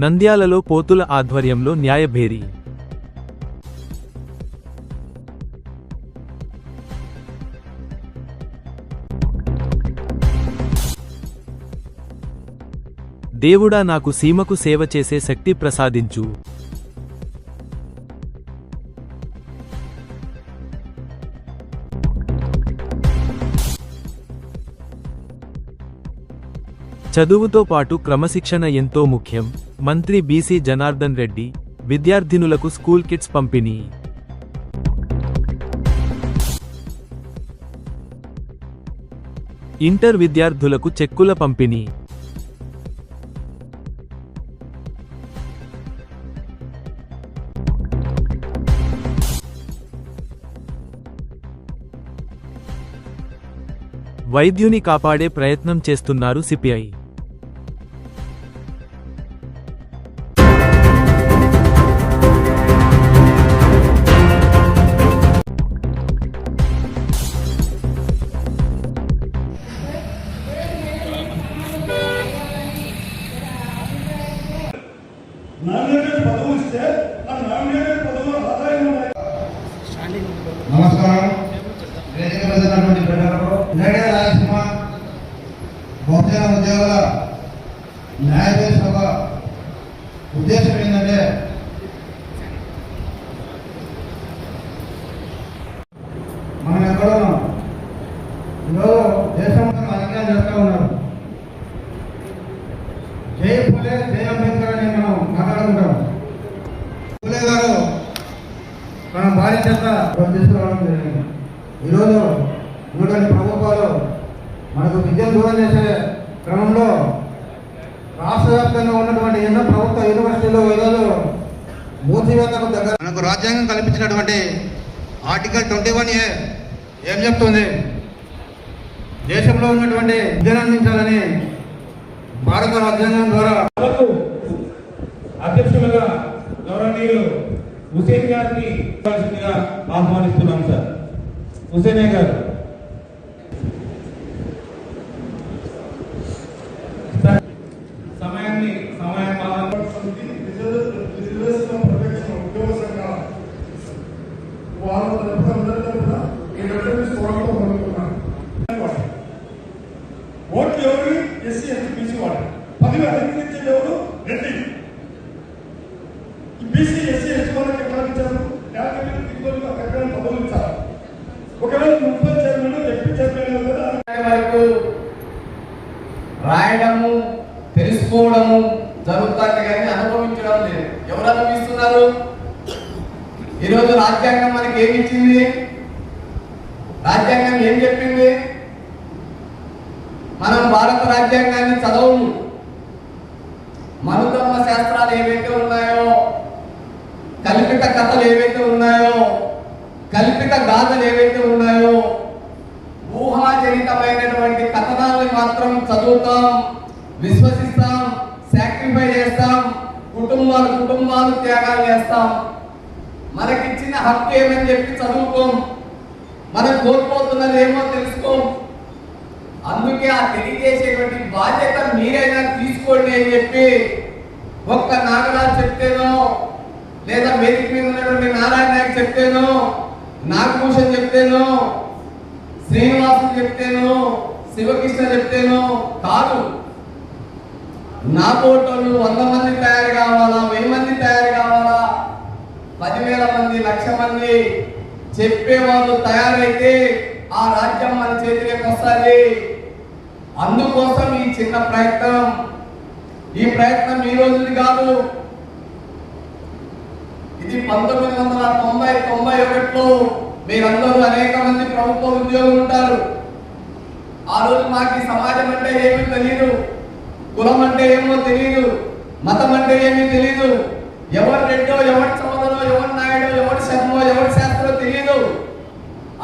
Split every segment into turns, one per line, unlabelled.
నంద్యాలలో పోతుల ఆధ్వర్యంలో న్యాయభేరి. దేవుడా నాకు సీమకు సేవ చేసే శక్తి ప్రసాదించు. చదువుతో పాటు క్రమశిక్షణ ఎంతో ముఖ్యం. మంత్రి బీసీ జనార్దన్ రెడ్డి. విద్యార్థినులకు స్కూల్ కిట్స్ పంపిణీ. ఇంటర్ విద్యార్థులకు చెక్కుల పంపిణీ. వైద్యుని కాపాడే ప్రయత్నం చేస్తున్నారు సిపిఐ.
నమస్కారం. బహుజన ఉద్యోగుల న్యాయవేది సభ ఉద్దేశం ఏంటంటే మనం ఎక్కడో ఈరోజు దేశం రాజకీయాలు చేస్తూ ఉన్నారు. జై ఫులే జై అంబేద్కర్ అని మనం మాట్లాడుకుంటాం. ఫులే గారు మన భార్య చేత తీసుకురావడం జరిగింది. ఈరోజు ఉన్నటువంటి ప్రభుత్వాలు మనకు విద్యను దూరం చేసే క్రమంలో రాష్ట్ర వ్యాప్తంగా ఉన్నటువంటి ఎన్నో ప్రభుత్వ యూనివర్సిటీలు ఈరోజు మూసివేతకు దగ్గర. మనకు రాజ్యాంగం కల్పించినటువంటి ఆర్టికల్ 21A ఏం చెప్తుంది? దేశంలో ఉన్నటువంటి విద్యను అందించాలని భారత రాజ్యాంగం ద్వారా
అధ్యక్షులుగా గౌరవనీయులు హుసేన్ గారిని ఆహ్వానిస్తున్నాం. సార్ హుసేనే గారు
ఓట్లు ఎవరు? ఎస్సీ ఎస్టీ బీసీ వాళ్ళు. 10,000 అధికరించేది ఎవరు? రెడ్డి. ఈ బీసీ ఎస్సీ ఎస్టీ వాళ్ళకి ఎక్కడ ఇచ్చారు? ఎక్కడ పదవులు ఇచ్చారు? ఒకవేళ 30 చైర్మన్ ఎంపీ చైర్మన్
వరకు రాయడము తెలుసుకోవడము జరుగుతుంది కానీ అనుభవించడం లేదు. ఎవరు అనుభవిస్తున్నారు? ఈరోజు రాజ్యాంగం మనకి ఏమి ఇచ్చింది? రాజ్యాంగం ఏం చెప్పింది? మనం భారత రాజ్యాంగాన్ని చదవము. మనుధర్మ శాస్త్రాలు ఏవైతే ఉన్నాయో, కల్పిత కథలు ఏవైతే ఉన్నాయో, కల్పిత గాథలు ఏవైతే ఉన్నాయో, ఊహాజనితమైనటువంటి కథనాలను మాత్రం చదువుతాం, విశ్వసిస్తాం, సాక్రిఫై చేస్తాం, కుటుంబాలు త్యాగాలు చేస్తాం. మనకిచ్చిన హక్కు ఏమని చెప్పి చదువుకోం, మనం కోల్పోతున్నది ఏమో తెలుసుకోం. అందుకే ఆ తెలియజేసేటువంటి బాధ్యత మీరైనా తీసుకోండి అని చెప్పి ఒక్క నాగరాజు చెప్తేనో, లేదా వేదిక మీద ఉన్నటువంటి నారాయణ నాయక్ చెప్తేనో, నాగభూషణ్ చెప్తేనో, శ్రీనివాసులు చెప్తేనో, శివకృష్ణ చెప్తేనో కాదు. నా ఫోటోలు 100 మంది తయారు కావాలా, 1000 మంది తయారు కావాలా, 10,000 మంది, 1,00,000 మంది చెప్పేవాళ్ళు తయారైతే ఆ రాజ్యం మన చేతిలోకి వస్తుంది. అందుకోసం ఈ చిన్న ప్రయత్నం. ఈ ప్రయత్నం ఈ రోజుది కాదు. ఇది 1990-91లో మీరందరూ అనేక మంది ప్రభుత్వ ఉద్యోగులు ఉంటారు. ఆ రోజు మాకు ఈ సమాజం అంటే ఏమీ తెలియదు, కులం అంటే ఏమో తెలియదు, మతం అంటే ఏమీ తెలియదు, ఎవరు రెడ్డో, ఎవరు చౌదరో, ఎవరు నాయుడో, ఎవరు శర్మో, ఎవరు శాస్త్రో తెలియదు.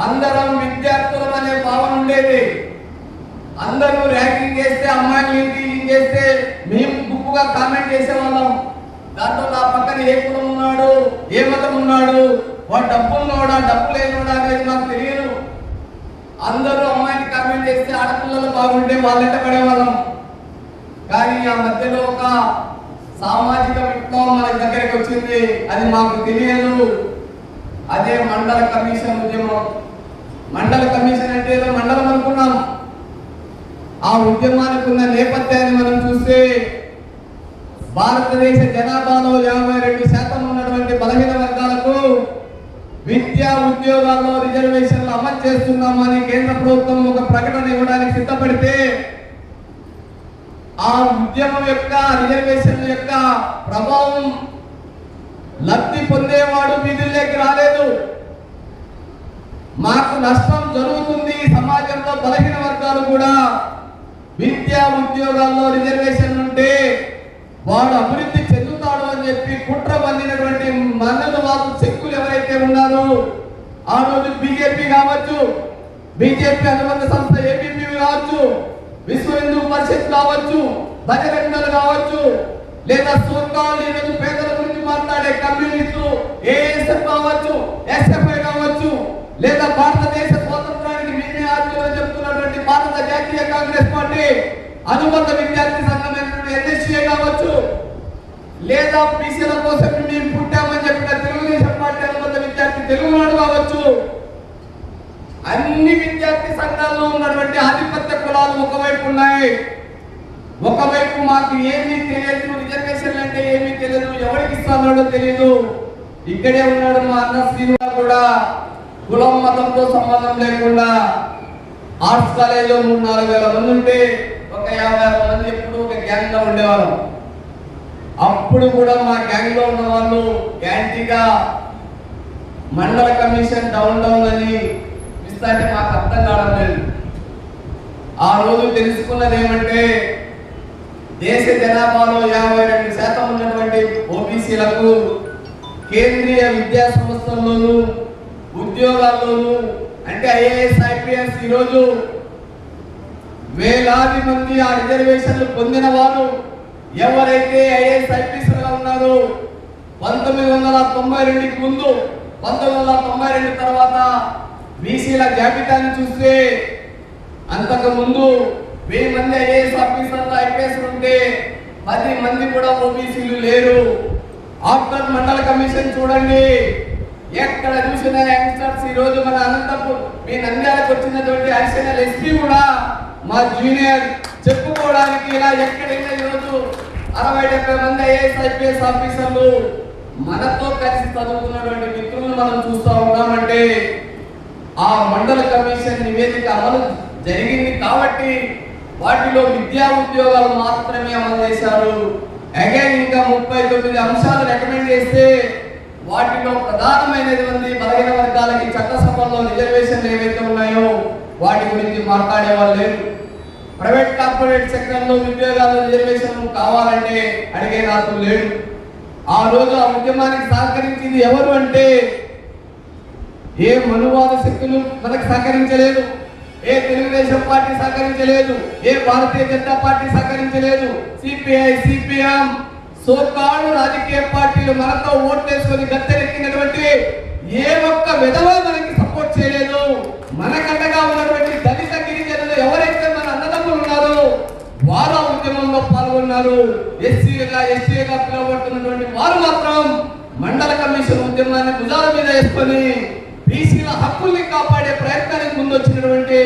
అందరం విద్యార్థులం అనే భావన ఉండేది. అందరూ ర్యాంకింగ్ చేస్తే, అమ్మాయిలు టీచింగ్ చేస్తే మేము గుప్పుగా కామెంట్ చేసేవాళ్ళం. దాంట్లో నా పక్కన ఏ కులం ఉన్నాడు, ఏ మతం ఉన్నాడు, వాడు డబ్బు ఉన్నవాడా, డబ్బు లేనివాడా అనేది నాకు తెలియదు. అందరూ అమ్మాయిని కామెంట్ చేస్తే ఆడపిల్లలు బాగుంటే వాళ్ళంట పడేవాళ్ళం. కానీ ఆ మధ్యలో ఒక సామాజిక విప్లవం మన దగ్గరికి వచ్చింది. అది మాకు తెలియదు. అదే మండల కమిషన్ ఉద్యమం. మండల కమిషన్ అంటే ఏదో మండలం అనుకున్నాం. ఆ ఉద్యమానికి ఉన్న నేపథ్యాన్ని మనం చూస్తే భారతదేశ జనాభాలో 52% ఉన్నటువంటి బలహీన వర్గాలకు విద్యా ఉద్యోగాల్లో రిజర్వేషన్లు అమలు చేస్తున్నామని కేంద్ర ప్రభుత్వం ఒక ప్రకటన ఇవ్వడానికి సిద్ధపడితే ఆ ఉద్యమం యొక్క రిజర్వేషన్ల యొక్క ప్రభావం లబ్ధి పొందేవాడు వీధుల్లోకి రాలేదు. మాకు నష్టం జరుగుతుంది. సమాజంలో బలహీన వర్గాలు కూడా విద్యా ఉద్యోగాల్లో రిజర్వేషన్ ఉంటే వాడు అభివృద్ధి చెందుతాడు అని చెప్పి కుట్ర బందినటువంటి మన్ననవాదు శక్తులు ఎవరైతే ఉన్నారో ఆ రోజు బీజేపీ కావచ్చు, బీజేపీ అనుబంధ సంస్థ ఏబీపీ కావచ్చు, విశ్వ హిందూ పరిషత్ కావచ్చు, బజరంగలు కావచ్చు, లేదా సోకాల్ ఈరోజు పేదల గురించి మాట్లాడే కమ్యూనిస్టులు ఏఎస్ఎఫ్ కావచ్చు, ఎస్ఎఫ్ఐ కావచ్చు, లేదా భారతదేశ స్వాతంత్రానికి మేమే ఆర్జీలో చెప్తున్నటువంటి భారత జాతీయ కాంగ్రెస్ పార్టీ అనుబంధ విద్యార్థి సంఘమైనటువంటి ఎన్ఎస్సీఏ కావచ్చు, లేదా బీసీల కోసం మేము పుట్టామని చెప్పిన తెలుగుదేశం పార్టీ అనుబంధ విద్యార్థి తెలుగునాడు కావచ్చు, అన్ని విద్యార్థి సంఘాల్లో ఉన్నటువంటి ఆధిపత్య కులాలు ఒకవైపు ఉన్నాయి. ఒకవైపు మాకు ఏమీ తెలియదు, రిజర్వేషన్లు అంటే ఏమీ తెలియదు, ఎవరికి ఇస్తాడో తెలియదు. ఇక్కడే ఉన్నాడు మా అన్న శ్రీనివాస్ కూడా కులం మతంతో సంబంధం లేకుండా ఆర్ట్స్ కాలేజీలో 3-4 వేల మంది ఉంటే ఒక 50 మంది ఎప్పుడు ఒక గ్యాంగ్ గా ఉండేవాళ్ళం. అప్పుడు కూడా మా గ్యాంగ్ లో ఉన్న వాళ్ళు యాంటీగా మండల కమిషన్ డౌన్ అని ఇస్తాంటే మాకు అర్థం కావడం లేదు. ఆ రోజు తెలుసుకున్నది ఏమంటే దేశ జనాభాలో 52% ఉన్నటువంటి ఓబీసీలకు కేంద్రీయ విద్యా సంస్థల్లోనూ ఉద్యోగాల్లోనూ అంటే ఐఏఎస్ ఐపీఎస్ ఈరోజు వేలాది మంది ఆ రిజర్వేషన్లు పొందిన వారు ఎవరైతే ఐఏఎస్ ఐపీఎస్లుగా ఉన్నారో 1992కి ముందు 1992 తర్వాత బీసీల జాబితాని చూస్తే అంతకు ముందు 1000 మంది ఐఏఎస్ ఆఫీసర్లు ఐపీఎస్ ఉంటే 10 మంది కూడా ఓబీసీలు లేరు. ఆఫ్టర్ మండల కమిషన్ చూడండి, ఎక్కడ చూసిన యంగ్స్టర్స్ ఈ రోజు మన అనంతపూర్ మీ నంద్యాలకు వచ్చినటువంటి అడిషనల్ ఎస్పీ కూడా మా జూనియర్ చెప్పుకోవడానికి ఇలా ఎక్కడైనా ఈరోజు 60-70 మంది ఐఏఎస్ ఐపీఎస్ ఆఫీసర్లు మనతో కలిసి చదువుకున్నటువంటి మిత్రులు మనం చూస్తూ ఉన్నామంటే ఆ మండల కమిషన్ నివేదిక అమలు జరిగింది కాబట్టి వాటిలో విద్యా ఉద్యోగాలు మాత్రమే అమలు చేశారు. అగైన్ ఇంకా 39 అంశాలు రికమెండ్ చేస్తే వాటిలో ప్రధానమైనటువంటి బలహీన వర్గాలకి చట్టసభల్లో రిజర్వేషన్లు ఏవైతే ఉన్నాయో వాటి గురించి మాట్లాడే వాళ్ళు లేరు. ప్రైవేట్ కార్పొరేట్ సెక్టర్లో ఉద్యోగాల్లో రిజర్వేషన్ కావాలంటే అడిగే నాతో లేడు. ఆ రోజు ఆ ఉద్యమానికి సహకరించింది ఎవరు అంటే ఏ మనువాద శక్తులు మనకు సహకరించలేదు, ఏ తెలుగుదేశం పార్టీ సహకరించలేదు, ఏ Bharatiya Janata party సహకరించలేదు. CPI CPM సోకాడు రాజకీయ పార్టీలు మనతో ఓట్లేసుకొని గత్తెనెక్కినటువంటి ఏ ఒక్క విధవ మనకి సపోర్ట్ చేయలేదు. మనకండగా ఉన్నటువంటి దళిత గిరిజనులు ఎవరైతే మన అన్నదమ్ములు ఉన్నారో వారు ఆ ఉద్యమంలో పాల్గొన్నారు. ఎస్సీగా పిలువబడుతున్నటువంటి వారు మాత్రం మండల కమిషన్ ఉద్యమాన్ని భుజాల మీద వేసుకొని బీసీల హక్కుల్ని కాపాడే ప్రయత్నానికి ముందొచ్చినటువంటి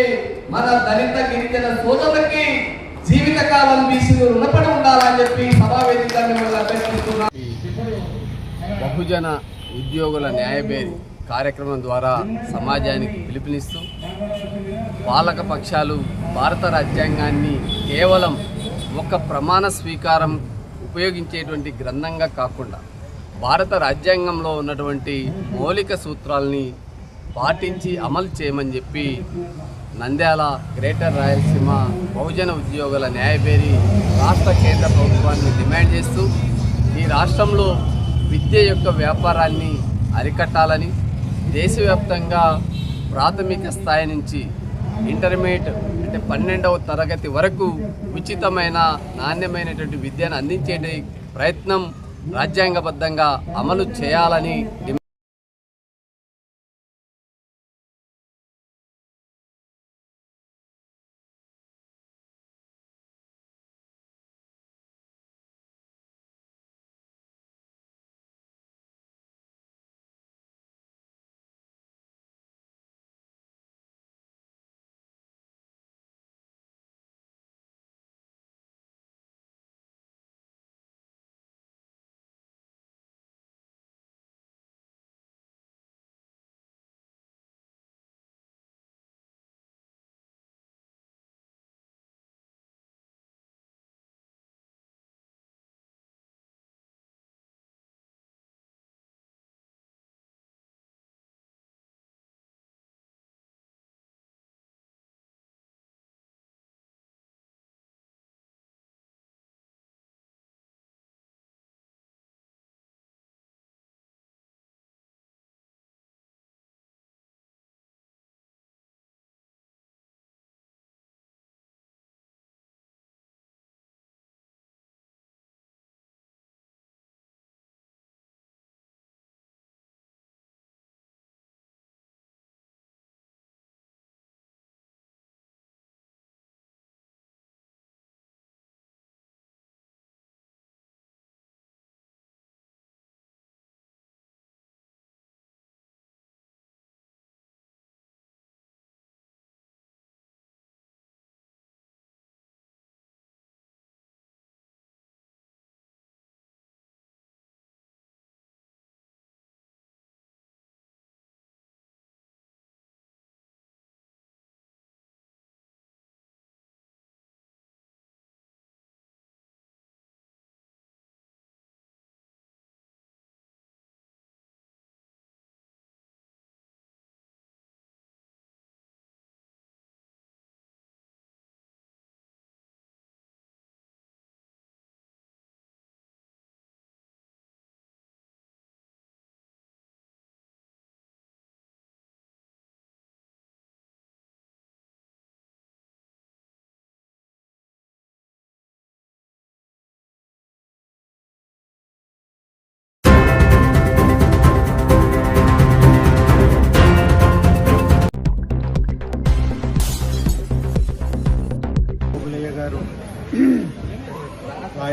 మన దళిత గిరిజన సోదరులకి జీవితకాలం బీసీలు రుణపడి ఉండాలని చెప్పి సభావేదికని అభ్యర్థిస్తున్నాం.
బహుజన ఉద్యోగుల న్యాయబేరి కార్యక్రమం ద్వారా సమాజానికి పిలుపునిస్తూ పాలక పక్షాలు భారత రాజ్యాంగాన్ని కేవలం ఒక ప్రమాణ స్వీకారం ఉపయోగించేటువంటి గ్రంథంగా కాకుండా భారత రాజ్యాంగంలో ఉన్నటువంటి మౌలిక సూత్రాలని పాటించి అమలు చేయమని చెప్పి నంద్యాల గ్రేటర్ రాయలసీమ బహుజన ఉద్యోగుల న్యాయబేరి రాష్ట్ర కేంద్ర ప్రభుత్వాన్ని డిమాండ్ చేస్తూ ఈ రాష్ట్రంలో విద్య యొక్క వ్యాపారాన్ని అరికట్టాలని దేశవ్యాప్తంగా ప్రాథమిక స్థాయి నుంచి ఇంటర్మీడియట్ అంటే 12వ తరగతి వరకు ఉచితమైన నాణ్యమైనటువంటి విద్యను అందించే ప్రయత్నం రాజ్యాంగబద్ధంగా అమలు చేయాలని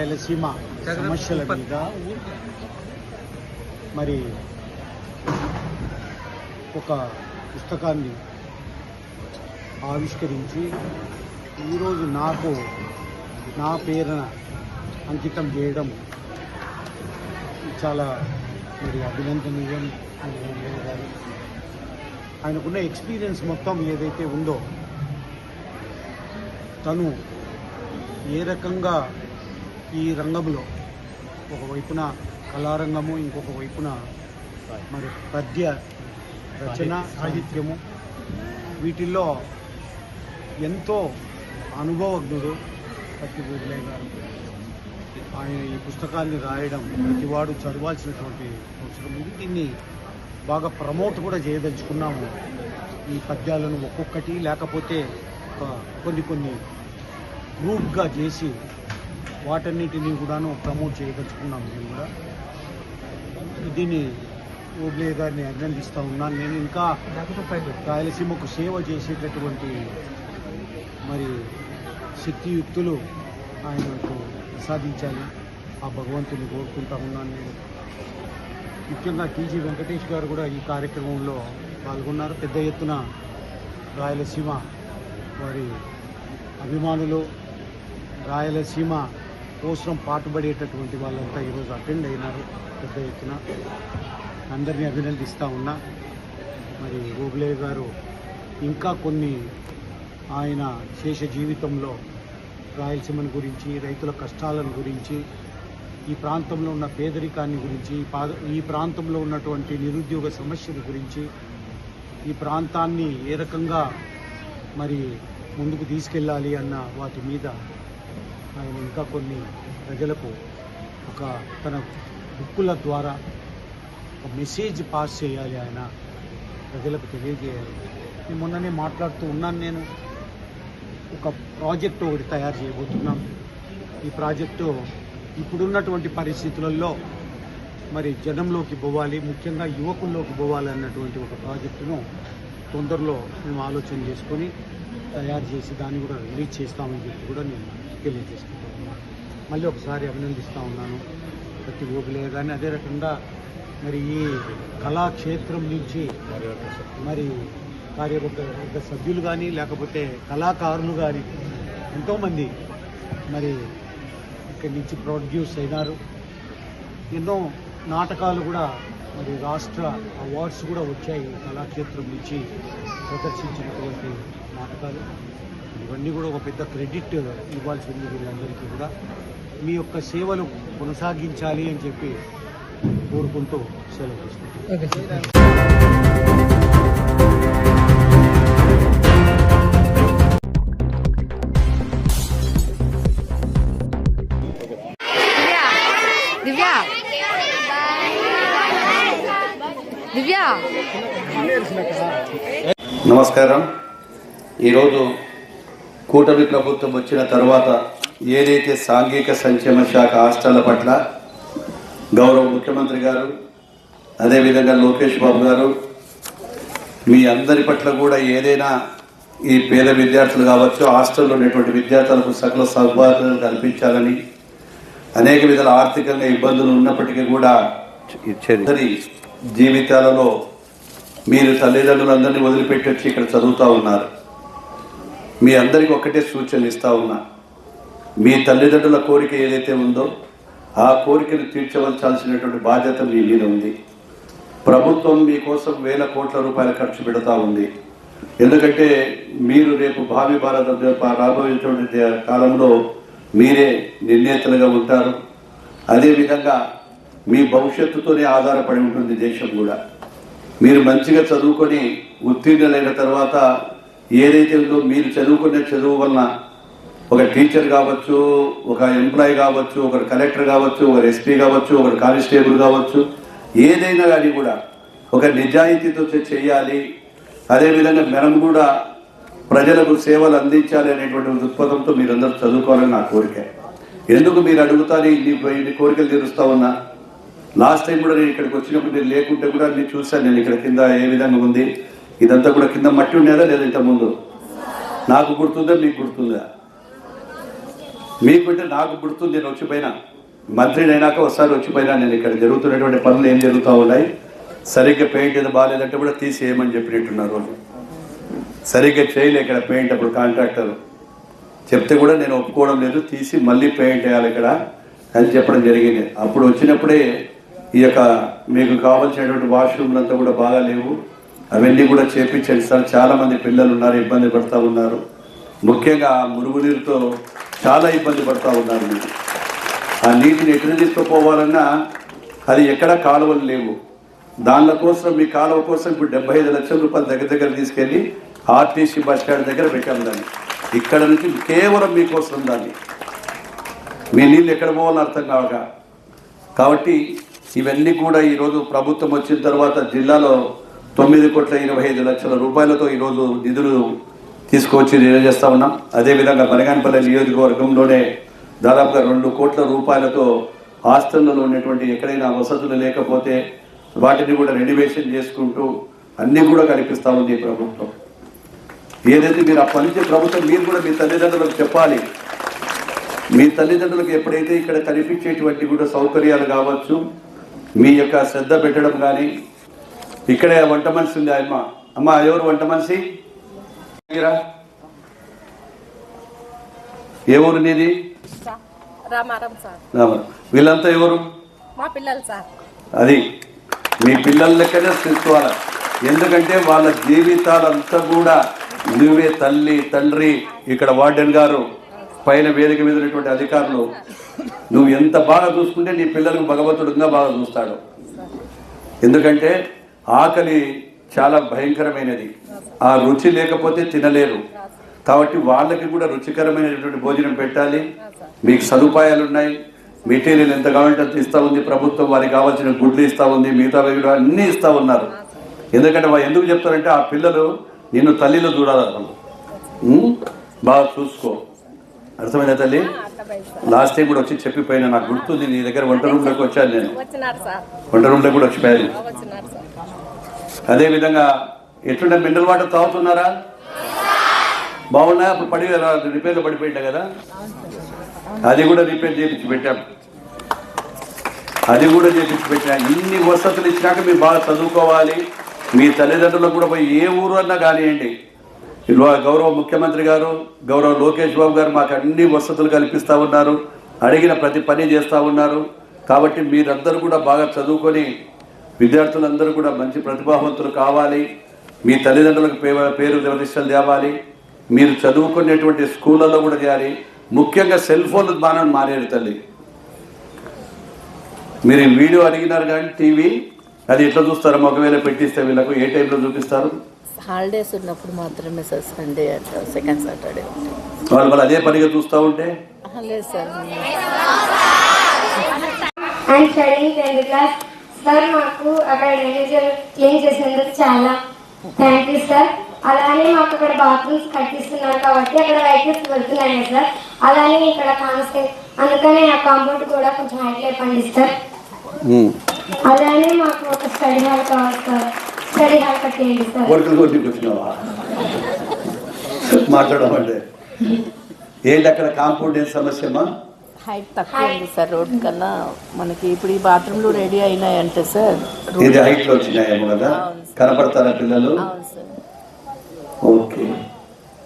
రాయలసీమ సమస్యల మీద మరి ఒక పుస్తకాన్ని ఆవిష్కరించి ఈరోజు నాకు నా పేరున అంకితం చేయడం చాలా మరి అభినందనీయం అని గారు. ఆయనకున్న ఎక్స్పీరియన్స్ మొత్తం ఏదైతే ఉందో, తను ఏ రకంగా ఈ రంగంలో ఒకవైపున కళారంగము, ఇంకొక వైపున మరి పద్య రచన, సాహిత్యము, వీటిల్లో ఎంతో అనుభవజ్ఞుడు పత్తి బూర్లే గారు. ఆయన ఈ పుస్తకాన్ని రాయడం ప్రతివాడు చదవాల్సినటువంటి అవసరం ఉంది. దీన్ని బాగా ప్రమోట్ కూడా చేయదలుచుకున్నాము. ఈ పద్యాలను ఒక్కొక్కటి లేకపోతే కొన్ని గ్రూప్గా చేసి వాటన్నిటినీ కూడాను ప్రమోట్ చేయదలుచుకున్నాము. నేను కూడా దీన్ని బూర్లే గారిని అభినందిస్తూ ఉన్నాను. నేను ఇంకా రాయలసీమకు సేవ చేసేటటువంటి మరి శక్తియుక్తులు ఆయనకు ప్రసాదించాలి, ఆ భగవంతుని కోరుకుంటా ఉన్నాను. నేను ముఖ్యంగా టీజీ వెంకటేష్ గారు కూడా ఈ కార్యక్రమంలో పాల్గొన్నారు. పెద్ద ఎత్తున రాయలసీమ వారి అభిమానులు, రాయలసీమ కోసం పాటుపడేటటువంటి వాళ్ళంతా ఈరోజు అటెండ్ అయినారు పెద్ద ఎత్తున. అందరినీ అభినందిస్తూ ఉన్నా. మరి బూర్లే గారు ఇంకా కొన్ని ఆయన శేష జీవితంలో రాయలసీమను గురించి, రైతుల కష్టాలను గురించి, ఈ ప్రాంతంలో ఉన్న పేదరికాన్ని గురించి, ఈ ప్రాంతంలో ఉన్నటువంటి నిరుద్యోగ సమస్యల గురించి, ఈ ప్రాంతాన్ని ఏ రకంగా మరి ముందుకు తీసుకెళ్ళాలి అన్న వాటి మీద ఆయన ఇంకా కొన్ని ప్రజలకు తన బుక్కుల ద్వారా ఒక మెసేజ్ పాస్ చేయాలి, ఆయన ప్రజలకు తెలియజేయాలి. నేను మొన్ననే మాట్లాడుతూ ఉన్నాను. నేను ఒక ప్రాజెక్టు ఒకటి తయారు చేయబోతున్నాం. ఈ ప్రాజెక్టు ఇప్పుడున్నటువంటి పరిస్థితులలో మరి జనంలోకి పోవాలి, ముఖ్యంగా యువకుల్లోకి పోవాలి అన్నటువంటి ఒక ప్రాజెక్టును తొందరలో మేము ఆలోచన చేసుకొని తయారు చేసి దాన్ని కూడా రిలీజ్ చేస్తామని చెప్పి కూడా నేను తెలియజేసుకుంటూ ఉన్నాను. మళ్ళీ ఒకసారి అభినందిస్తూ ఉన్నాను ప్రతి బూర్లే గారిని. అదే రకంగా మరి ఈ కళాక్షేత్రం నుంచి మరి కార్యవర్గ సభ్యులు కానీ, లేకపోతే కళాకారులు కానీ ఎంతోమంది మరి ఇక్కడి నుంచి ప్రొడ్యూస్ అయినారు. ఎన్నో నాటకాలు కూడా మరి రాష్ట్ర అవార్డ్స్ కూడా వచ్చాయి కళాక్షేత్రం నుంచి ప్రదర్శించినటువంటి నాటకాలు. ఇవన్నీ కూడా ఒక పెద్ద క్రెడిట్ ఇవ్వాల్సింది వీళ్ళందరికీ కూడా. మీ యొక్క సేవలు కొనసాగించాలి అని చెప్పి కోరుకుంటూ సెలవు తీసుకుంటాం.
నమస్కారం. ఈరోజు కూటమి ప్రభుత్వం వచ్చిన తర్వాత ఏదైతే సాంఘిక సంక్షేమ శాఖ హాస్టళ్ల పట్ల గౌరవ ముఖ్యమంత్రి గారు, అదేవిధంగా లోకేష్ బాబు గారు, మీ అందరి పట్ల కూడా ఏదైనా ఈ పేద విద్యార్థులు కావచ్చు, హాస్టల్లో ఉన్నటువంటి విద్యార్థులకు సకల సౌకర్యాలు కల్పించాలని, అనేక విధాల ఆర్థికంగా ఇబ్బందులు ఉన్నప్పటికీ కూడా ఇచ్చేది జీవితాలలో మీరు తల్లిదండ్రులందరినీ వదిలిపెట్టి వచ్చి ఇక్కడ చదువుతూ ఉన్నారు. మీ అందరికీ ఒక్కటే సూచనలు ఇస్తూ ఉన్నా. మీ తల్లిదండ్రుల కోరిక ఏదైతే ఉందో ఆ కోరికను తీర్చవలసాల్సినటువంటి బాధ్యత మీ మీద ఉంది. ప్రభుత్వం మీకోసం వేల కోట్ల రూపాయలు ఖర్చు పెడతా ఉంది. ఎందుకంటే మీరు రేపు భావి భారత రాబోయేటువంటి కాలంలో మీరే నిర్ణేతలుగా ఉంటారు. అదేవిధంగా మీ భవిష్యత్తుతోనే ఆధారపడి ఉంటుంది దేశం కూడా. మీరు మంచిగా చదువుకొని ఉత్తీర్ణులైన తర్వాత ఏదైతే ఉందో మీరు చదువుకునే చదువు వలన ఒక టీచర్ కావచ్చు, ఒక ఎంప్లాయీ కావచ్చు, ఒక కలెక్టర్ కావచ్చు, ఒక ఎస్పీ కావచ్చు, ఒక కానిస్టేబుల్ కావచ్చు, ఏదైనా కానీ కూడా ఒక నిజాయితీతో చేయాలి. అదేవిధంగా మనం కూడా ప్రజలకు సేవలు అందించాలి అనేటువంటి దృక్పథంతో మీరందరూ చదువుకోవాలని నా కోరిక. ఎందుకు మీరు అడుగుతారు ఇన్ని కోరికలు తీరుస్తా ఉన్నా. లాస్ట్ టైం కూడా నేను ఇక్కడికి వచ్చినప్పుడు నేను లేకుంటే కూడా నేను చూశాను. నేను ఇక్కడ కింద ఏ విధంగా ఉంది, ఇదంతా కూడా కింద మట్టి ఉండేదా లేదా ఇంత ముందు? నాకు గుర్తుందా, మీకు గుర్తుందా? మీకుంటే నాకు గుర్తుంది, నేను వచ్చిపోయినా మంత్రిని అయినాక ఒకసారి వచ్చిపోయినా నేను ఇక్కడ జరుగుతున్నటువంటి పనులు ఏం జరుగుతూ ఉన్నాయి, సరిగ్గా పెయింట్ ఏదో బాగాలేదంటే కూడా తీసేయమని చెప్పినట్టున్నారు. సరిగ్గా చేయలే ఇక్కడ పెయింట్, అప్పుడు కాంట్రాక్టర్ చెప్తే కూడా నేను ఒప్పుకోవడం లేదు, తీసి మళ్ళీ పెయింట్ వేయాలి ఇక్కడ అని చెప్పడం జరిగింది. అప్పుడు వచ్చినప్పుడే ఈ యొక్క మీకు కావాల్సినటువంటి వాష్రూమ్లు అంతా కూడా బాగా లేవు, అవన్నీ కూడా చేపించండి సార్, చాలామంది పిల్లలు ఉన్నారు, ఇబ్బంది పడుతూ ఉన్నారు, ముఖ్యంగా మురుగునీరుతో చాలా ఇబ్బంది పడుతూ ఉన్నారు. మీరు ఆ నీటిని ఎక్కడ తీసుకుపోవాలన్నా అది ఎక్కడ కాలువలు లేవు, దానిల కోసం మీ కాలువ కోసం ఇప్పుడు 75 లక్షల రూపాయలు దగ్గర తీసుకెళ్ళి ఆర్టీసీ బస్ స్టాండ్ దగ్గర పెట్టాము దాన్ని. ఇక్కడ నుంచి కేవలం మీకోసం దాన్ని, మీ నీళ్ళు ఎక్కడ పోవాలని అర్థం కావక. కాబట్టి ఇవన్నీ కూడా ఈరోజు ప్రభుత్వం వచ్చిన తర్వాత జిల్లాలో 9,25,00,000 రూపాయలతో ఈరోజు నిధులు తీసుకువచ్చి చేస్తూ ఉన్నాం. అదేవిధంగా బనగానపల్లి నియోజకవర్గంలోనే దాదాపుగా 2 కోట్ల రూపాయలతో హాస్టళ్లలో ఉన్నటువంటి ఎక్కడైనా వసతులు లేకపోతే వాటిని కూడా రెనోవేషన్ చేసుకుంటూ అన్నీ కూడా కల్పిస్తూ ఉంది ఈ ప్రభుత్వం. ఏదైతే మీరు ఆ పనిచే ప్రభుత్వం మీరు కూడా మీ తల్లిదండ్రులకు చెప్పాలి. మీ తల్లిదండ్రులకు ఎప్పుడైతే ఇక్కడ కనిపించేటువంటి కూడా సౌకర్యాలు కావచ్చు, మీ యొక్క శ్రద్ధ పెట్టడం కానీ, ఇక్కడే వంట మనిషి ఉంది అమ్మ ఎవరు వంట మనిషి? ఏ ఊరు నీది? వీళ్ళంతా ఎవరు? అది మీ పిల్లల లెక్కనే తీసుకోవాలి. ఎందుకంటే వాళ్ళ జీవితాలంతా కూడా నువ్వే తల్లి తండ్రి, ఇక్కడ వార్డెన్ గారు, పైన వేదిక మీద ఉన్నటువంటి అధికారులు, నువ్వు ఎంత బాగా చూసుకుంటే నీ పిల్లలకు భగవంతుడు ఇంకా బాగా చూస్తాడు. ఎందుకంటే ఆకలి చాలా భయంకరమైనది, ఆ రుచి లేకపోతే తినలేరు. కాబట్టి వాళ్ళకి కూడా రుచికరమైనటువంటి భోజనం పెట్టాలి. మీకు సదుపాయాలు ఉన్నాయి, మెటీరియల్ ఎంత కావాలంటే అంత ఇస్తూ ఉంది ప్రభుత్వం, వారికి కావాల్సిన గుడ్లు ఇస్తూ ఉంది, మిగతా కూడా అన్నీ ఇస్తూ ఉన్నారు. ఎందుకంటే ఎందుకు చెప్తారంటే ఆ పిల్లలు నిన్ను తల్లిలో చూడాలి, బాగా చూసుకో. అర్థమైందా తల్లి? లాస్ట్ టైం కూడా వచ్చి చెప్పిపోయినా, నాకు గుర్తుంది, నీ దగ్గర వంట రూమ్లోకి వచ్చాను నేను, వంట రూమ్లో కూడా వచ్చిపోయాను. అదేవిధంగా ఎట్లుంటే మినరల్ వాటర్ తాగుతున్నారా? బాగున్నాయా? అప్పుడు రిపేర్లో పడిపోయింటా కదా, అది కూడా రిపేర్ చేయించి పెట్టాం, అది కూడా చేయించి పెట్టా. ఇన్ని వసతులు ఇచ్చినాక మీరు బాగా చదువుకోవాలి. మీ తల్లిదండ్రులకు కూడా పోయి ఏ ఊరు అన్నా కానివ్వండి, గౌరవ ముఖ్యమంత్రి గారు, గౌరవ లోకేష్ బాబు గారు మాకు అన్ని వసతులు కల్పిస్తూ ఉన్నారు, అడిగిన ప్రతి పని చేస్తూ ఉన్నారు. కాబట్టి మీరందరూ కూడా బాగా చదువుకొని విద్యార్థులందరూ కూడా మంచి ప్రతిభావంతులు కావాలి. మీ తల్లిదండ్రులకు పేరు ప్రతిష్టలు తేవాలి. మీరు చదువుకునేటువంటి స్కూళ్ళల్లో కూడా చేయాలి. ముఖ్యంగా సెల్ ఫోన్లు మానేరు తల్లి. మీరు వీడియో అడిగినారు కానీ టీవీ అది ఎట్లా చూస్తారో, ఒకవేళ పెట్టిస్తే వీళ్ళకు ఏ టైంలో చూపిస్తారు?
హాలిడేస్ ఉన్నప్పుడు మాత్రమే సార్, సండే అట్లా సెకండ్ సాటర్డే
వాళ్ళు అదే పనిగా చూస్తూ ఉంటే
లేదు sir.
And studying 10th class sir, మాకు అక్కడ క్లీన్ చేసినందుకు చాలా థ్యాంక్ యూ సార్. అలానే మాకు అక్కడ బాత్రూమ్స్ కట్టిస్తున్నారు కాబట్టి అక్కడ వెహికల్స్ వెళ్తున్నాయి సార్. అలానే ఇక్కడ కాన్స్టెంట్, అందుకనే ఆ కాంపౌండ్ కూడా కొంచెం హైట్ లేపండి సార్. అలానే మాకు ఒక స్టడీ హాల్ కావాలి సార్, స్టడీ హాల్ కట్టేయండి సార్.
మాట్లాడమంటే ఏంటి అక్కడ కాంపౌండ్ ఏం సమస్యమా?
హైట్ తక్కువ ఉంది సార్ రోడ్ కన్నా. మనకి ఇప్పుడు ఈ బాత్రూమ్లు రెడీ అయినాయంటే సార్,
ఇది హైట్లో వచ్చినాయేమో కదా, కనపడతారా పిల్లలు?
అవును సార్.
ఓకే,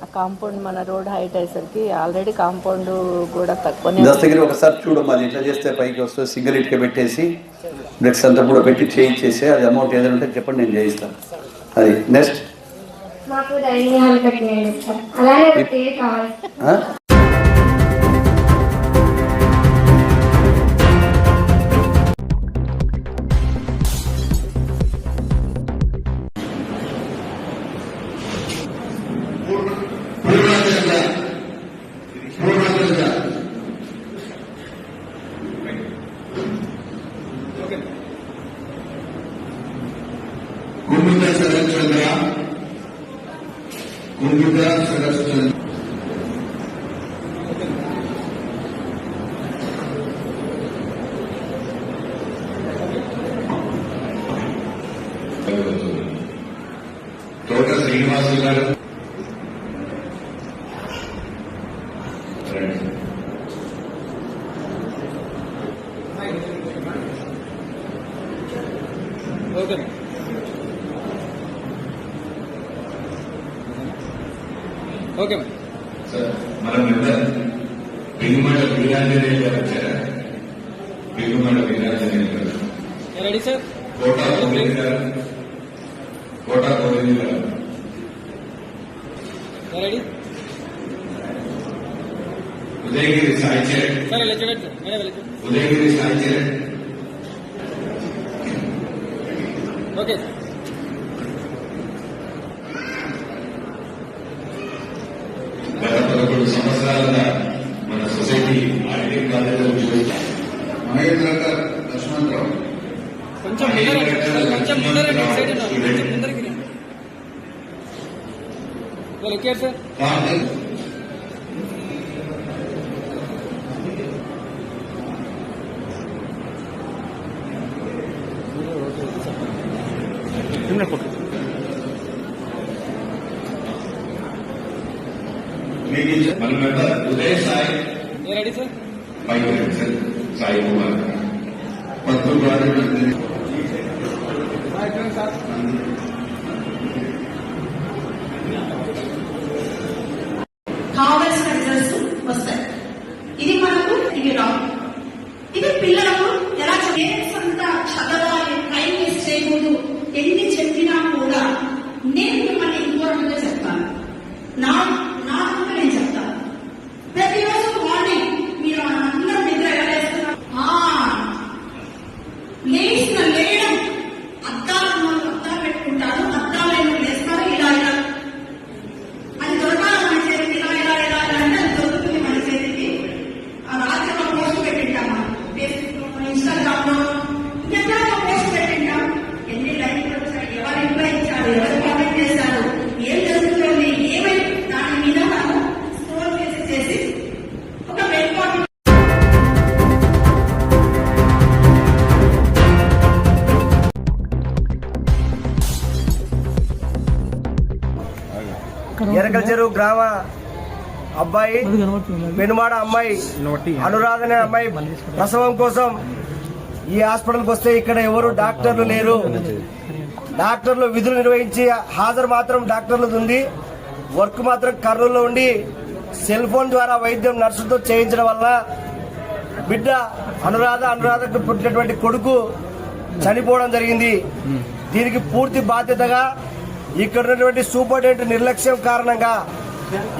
ఆ కాంపౌండ్ మన రోడ్ హైట్ అయ్యేసరికి ఆల్రెడీ కాంపౌండ్ కూడా తక్కువనే.
దస్తగిరి ఒకసారి చూడమ్మా, అది ఎట్లా చేస్తే పైకి వస్తే సింగిల్ ఇటుక పెట్టేసి బ్రెక్స్ అంతా కూడా పెట్టి చేయించేసి అది అమౌంట్ ఏదైనా ఉంటే చెప్పండి, నేను చేయిస్తాను. అది నెక్స్ట్
మాకు డైనింగ్ హాల్ కట్టేయండి సార్. అలానే టీవీ కావాలి.
తోట శ్రీనివాసు గారు
ఓకే
సార్ మన మెంబర్ బిగుమల వీరాంజనేయ గారు వచ్చారా? బిగుమల వీరాంజనేయ గారు.
Ready sir.
కోటా గోవింద్ గారు. కోటా గోవింద్ గారు.
రెడీ.
ఉదయగిరి సాయి చరణ్. ఉదయగిరి సాయి చరణ్.
ఓకే.
గత 11 సంవత్సరాలుగా మన సొసైటీ ఆడిటింగ్ కాలేజీలో చూస్తాం. మహేంద్రకర్ లక్ష్మణరావు.
కొంచెం సార్.
మన member Uday Sai.
Ready sir.
Sir Sai Kumar. Padma గారు.
కావలసిన రిజల్ట్స్ వస్తాయి. ఇది మనకు ఇది రావు. ఇది పిల్లలకు ఎలా అంతా చదవాలి, టైం వేస్ట్ చేయకూడదు. ఎన్ని చెప్పినా కూడా నేను మిమ్మల్ని ఇంపార్టెంట్ గా చెప్తాను. నాకు నేను చెప్తాను. ప్రతిరోజు మార్నింగ్ మీరు అందరూ నిద్ర ఎలా వేస్తున్నారు? లేయడం అద్దాలు పెట్టుకుంటారు. అద్దాలు ఏమో వేస్తారు. ఇలా అది దొరకాలి మన చేతికి. ఇలా అంటే అది దొరుకుతుంది మన చేతికి. ఆ రాత్రి ఒక పోస్ట్ పెట్టింటాం మనం ఫేస్బుక్ లో, ఇన్స్టాగ్రామ్ లో, ఇంకెక్కడ ఒక పోస్ట్ పెట్టింటాం. ఎన్ని లైక్లు వచ్చాయి, ఎవరు రిప్లై ఇచ్చారు, ఎవరు కామెంట్ చేశారు, ఏం జరుగుతుంది, ఏమై దాని మీద మనం స్క్రోల్ చేసి ఒక వెల్పాటు.
ఎరకల చెరువు గ్రామ అబ్బాయి, పెనుమాడ అమ్మాయి అనురాధ అనే అమ్మాయి ప్రసవం కోసం ఈ హాస్పిటల్కి వస్తే ఇక్కడ ఎవరు డాక్టర్లు లేరు. డాక్టర్లు విధులు నిర్వహించి హాజరు మాత్రం డాక్టర్లు ఉంది. వర్క్ మాత్రం కర్నూలులో ఉండి సెల్ ఫోన్ ద్వారా వైద్యం నర్సులతో చేయించడం వల్ల బిడ్డ అనురాధకు పుట్టినటువంటి కొడుకు చనిపోవడం జరిగింది. దీనికి పూర్తి బాధ్యతగా ఇక్కడ ఉన్నటువంటి సూపరింటెండెంట్ నిర్లక్ష్యం కారణంగా,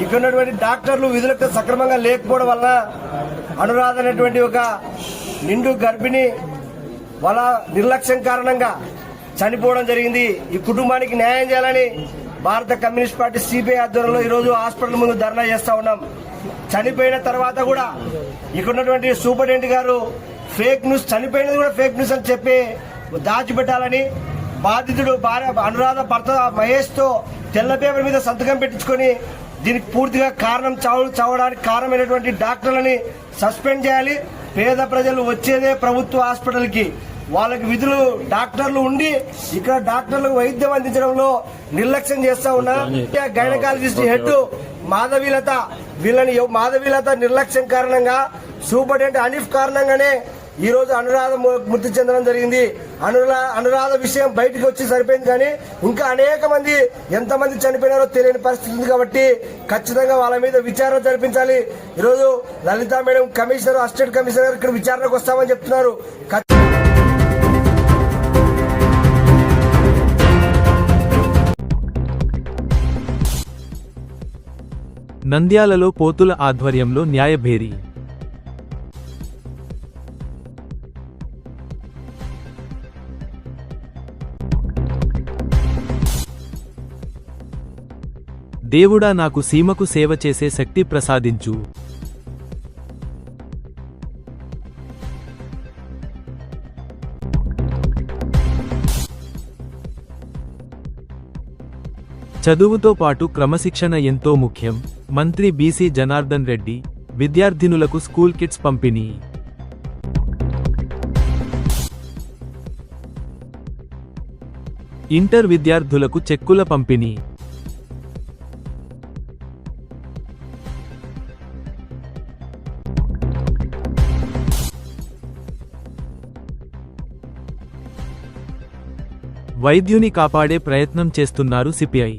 ఇక్కడ ఉన్నటువంటి డాక్టర్లు విధులకు సక్రమంగా లేకపోవడం వల్ల అనురాధ అనేటువంటి ఒక నిండు గర్భిణి వాళ్ళ నిర్లక్ష్యం కారణంగా చనిపోవడం జరిగింది. ఈ కుటుంబానికి న్యాయం చేయాలని భారత కమ్యూనిస్ట్ పార్టీ సిపిఐ ఆధ్వర్యంలో ఈరోజు హాస్పిటల్ ముందు ధర్నా చేస్తా ఉన్నాం. చనిపోయిన తర్వాత కూడా ఇక్కడ ఉన్నటువంటి సూపరింటెండెంట్ గారు ఫేక్ న్యూస్, చనిపోయినది కూడా ఫేక్ న్యూస్ అని చెప్పి దాచిపెట్టాలని, బాధితుడు భార్య అనురాధ భర్త మహేష్ తో తెల్ల పేపర్ మీద సంతకం పెట్టించుకొని దీనికి పూర్తిగా కారణం చావడానికి కారణమైనటువంటి డాక్టర్లని సస్పెండ్ చేయాలి. పేద ప్రజలు వచ్చేదే ప్రభుత్వ హాస్పిటల్ కి, వాళ్ళకి విధులు డాక్టర్లు ఉండి ఇక్కడ డాక్టర్లకు వైద్యం అందించడంలో నిర్లక్ష్యం చేస్తా ఉన్నా. గైనకాలజిస్ట్ హెడ్ మాధవీలత నిర్లక్ష్యం కారణంగా, సూపరింటెండెంట్ అనీఫ్ కారణంగానే ఈ రోజు అనురాధ మృతి చెందడం జరిగింది. అనురాధ విషయం బయటకు వచ్చి సరిపోయింది, కానీ ఇంకా అనేక మంది ఎంతమంది చనిపోయినారో తెలియని పరిస్థితి ఉంది. కాబట్టి ఖచ్చితంగా వాళ్ళ మీద విచారణ జరిపించాలి. ఈరోజు లలిత మేడం కమిషనర్, అసిస్టెంట్ కమిషనర్ ఇక్కడ విచారణకు వస్తామని చెప్తున్నారు.
నంద్యాలలో పోతుల ఆధ్వర్యంలో న్యాయభేరి. దేవుడా, నాకు సీమకు సేవ చేసే శక్తి ప్రసాదించు. చదువుతో పాటు క్రమశిక్షణ ఎంతో ముఖ్యం. మంత్రి బీసీ జనార్దన్ రెడ్డి. విద్యార్థినులకు స్కూల్ కిట్స్ పంపిణీ. ఇంటర్ విద్యార్థులకు చెక్కుల పంపిణీ. వైద్యుని కాపాడే ప్రయత్నం చేస్తున్నారు సిపిఐ.